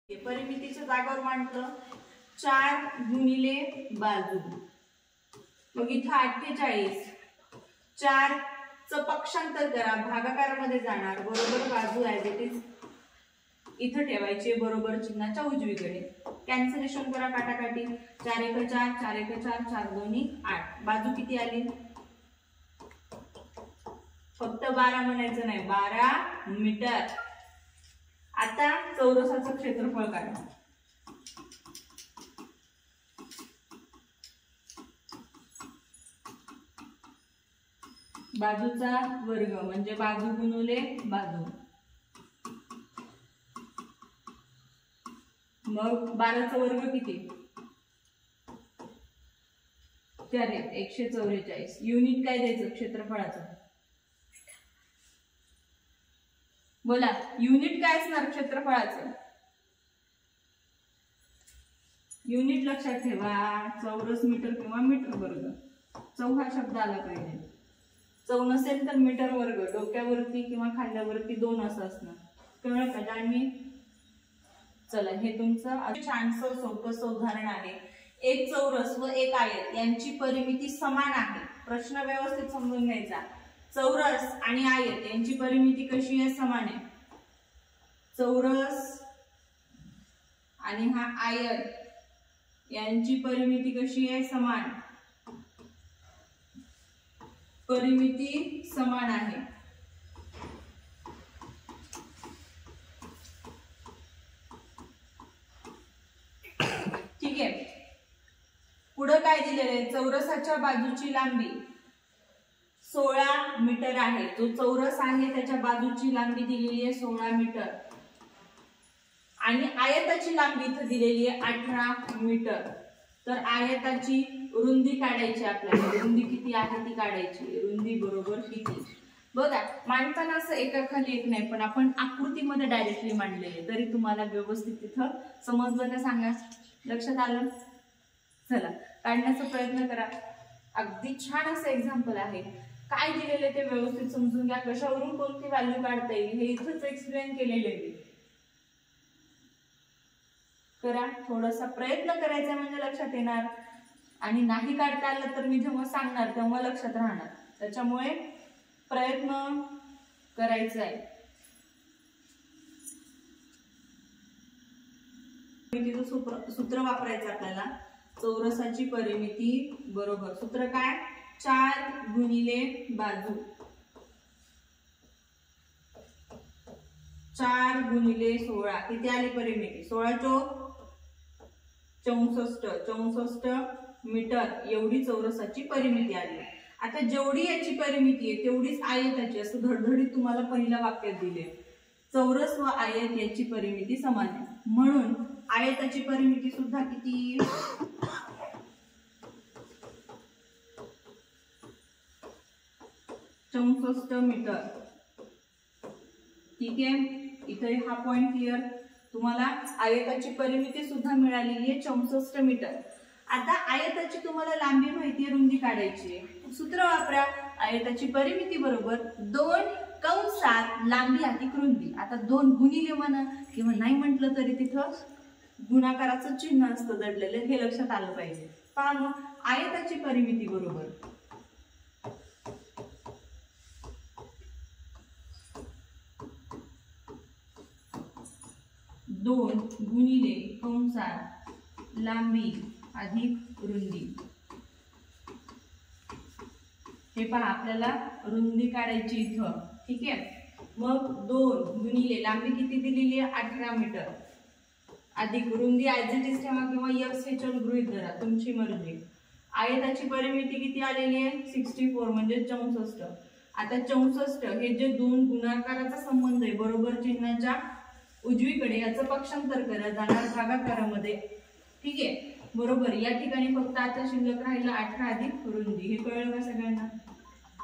परिमितीच्या जागेवर मांडलं 4 गुणिले बाजू, मग इथं 48 4 चं पक्षांतर करा, भागाकारामध्ये जाणार, बरोबर बाजू ऍज इट इज इथं ठेवायची बरोबर चिन्हाच्या उजवीकडे, कॅन्सलेशन करा काटाकाटी, 4 1 4 4 1 4 4 2 8, बाजू किती आली, फक्त 12 म्हणायचं नाही, 12 मीटर। आता चौरसाचं क्षेत्रफळ काढा, बाजूचा वर्ग म्हणजे बाजू गुणिले बाजू, मग 12चा वर्ग किती, 4 144, युनिट काय द्यायचं क्षेत्रफळाचं, बोला युनिट काय असणार क्षेत्रफळाचं, युनिट लक्षात ठेवा, चौरस मीटर किंवा मीटर वर्ग, चौ हा शब्द आला पाहिजे, चौ नसेल तर मीटर वर्ग, डोक्यावरती किंवा खांद्यावरती 2 असं असणार, कळलं का जाणवी। चला हे तुमचं छानसं सोपं उदाहरण आहे। एक चौरस व एक आयत यांची परिमिती समान आहे, प्रश्न व्यवस्थित समजून घ्यायचा, चौरस आणि आयत यांची परिमिती कशी आहे, समान आहे, चौरस आणि हा आयत यांची परिमिती कशी आहे, समान, परिमिती समान आहे। ठीक आहे, पुढे काय दिलेलं आहे, चौरसाच्या बाजूची लांबी 16 मीटर आहे, जो चौरस आहे त्याच्या बाजूची लांबी दिलेली आहे 16 मीटर आणि आयताची लांबी इथे दिलेली आहे 18 मीटर। तर आयताची रुंदी काढायची आपल्याला, रुंदी किती आहे ती काढायची, रुंदी बरोबर किती, बघा मांडताना असं एकाखाली एक नाही, पण आपण आकृतीमध्ये डायरेक्टली मांडलेले, तरी तुम्हाला व्यवस्थित तिथं समजलं का सांगा, लक्षात आलं। चला काढण्याचा प्रयत्न करा, अगदी छान असं एक्झाम्पल आहे, काय दिलेले ते व्यवस्थित समजून घ्या, कशावरून कोणती व्हॅल्यू काढता येईल हे इथंच एक्सप्लेन केलेले आहे, करा, थोडासा प्रयत्न करायचा म्हणजे लक्षात येणार, आणि नाही काढता आलं तर मी जेव्हा सांगणार तेव्हा लक्षात राहणार, त्याच्यामुळे प्रयत्न करायचा आहे। सूत्र वापरायचं आपल्याला, चौरसाची परिमिती बरोबर सूत्र काय, 4 गुणिले बाजू, 4 गुणिले 16 किती आली परिमिती, 16 चौक 64, 64 मीटर एवढी चौरसाची परिमिती आली। आता जेवढी याची परिमिती आहे तेवढीच आयताची, असं धडधडीत तुम्हाला पहिल्या वाक्यात दिले, चौरस व आयत याची परिमिती समान आहे, म्हणून आयताची परिमिती सुद्धा किती, 64 मीटर। ठीक आहे, इथे हा पॉइंट क्लिअर, तुम्हाला आयताची परिमिती सुद्धा मिळालेली आहे 64 मीटर। आता आयताची तुम्हाला लांबी माहिती आहे, रुंदी काढायची आहे, सूत्र वापरा, आयताची परिमिती बरोबर 2 कंसात लांबी अधिक रुंदी, आता 2 गुणिले म्हणा किंवा नाही म्हटलं तरी तिथं गुणाकाराचं चिन्ह असतं दडलेलं, हे लक्षात आलं पाहिजे। पहा मग आयताची परिमिती बरोबर 2 गुणिले कंसात लांबी अधिक रुंदी, हे पहा आपल्याला रुंदी काढायची इथं, ठीक आहे, मग 2 गुणिले लांबी किती दिलेली आहे 18 मीटर अधिक रुंदी ऍज इट इज ठेवा किंवा एक्स हे चल गृहीत धरा, तुमची मर्जी। आयताची परिमिती किती आलेली आहे 64 म्हणजे 64। आता 64 हे जे 2 गुणाकाराचा संबंध आहे बरोबर चिन्हाच्या उजवीकडे, याचं पक्षांतर करा, जाणार भागाकारामध्ये, ठीक आहे बरोबर। या ठिकाणी फक्त आता शिल्लक राहिला 18 अधिक रुंदी, हे कळलं का सगळ्यांना।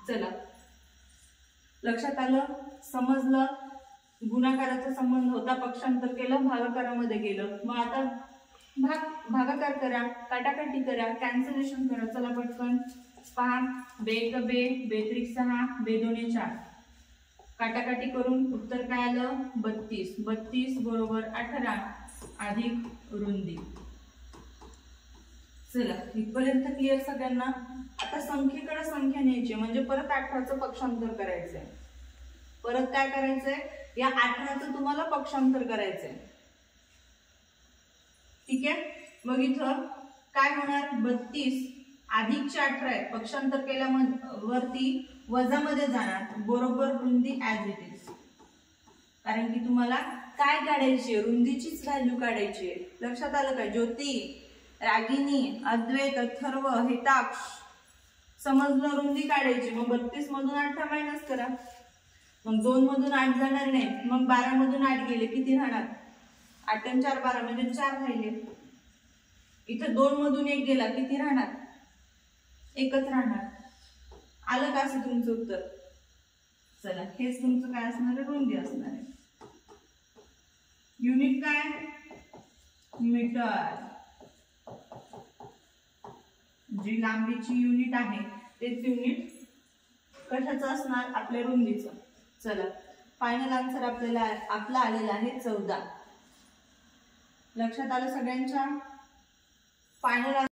चला लक्षात आलं, समजलं, गुणाकाराचा संबंध होता, पक्षांतर केलं, भागाकारामध्ये गेलं, मग आता भागाकार करा, काटाकाटी करा, कॅन्सलेशन करा, चला पटकन पहा, 2 1 2, 2 3 6, 2 2 4, काटाकाटी करून उत्तर काय आलं 32, 32 बरोबर 18, अधिक रुंदी. चला इथपर्यंत क्लिअर सगळ्यांना. आता संख्येकडे संख्या न्यायची म्हणजे परत 18चं पक्षांतर करायचंय. परत काय करायचंय, या 18चं तुम्हाला पक्षांतर करायचंय. ठीक आहे. मग इथं काय होणार, 32 अधिकचे 18 आहे, पक्षांतर केल्यावरती वजामध्ये जाणार, बरोबर रुंदी ऍज इट इज. कारण की तुम्हाला काय काढायची, रुंदीचीच व्हॅल्यू काढायची आहे. लक्षात आलं का? ज्योती, रागिनी, अद्वैत, अथर्व, हिताक्ष, समजलं, रुंदी काढायची. मग 32 मधून 18 मायनस करा. मग 2 मधून 8 जाणार नाही, मग 12 मधून 8 गेले, किती राहणार, 8 आणि 4 12 म्हणजे 4 राहिले. इथं 2 मधून 1 गेला, किती राहणार, एकच राहणार. आलं का असं तुमचं उत्तर? चला हेच तुमचं काय असणार आहे, रुंदी असणार आहे. युनिट काय, मीटर. जी लांबीची युनिट आहे तेच युनिट कशाचं असणार, आपल्या रुंदीचं. चला फायनल आन्सर आपला आलेला आहे 14. लक्षात आलं सगळ्यांच्या? फायनल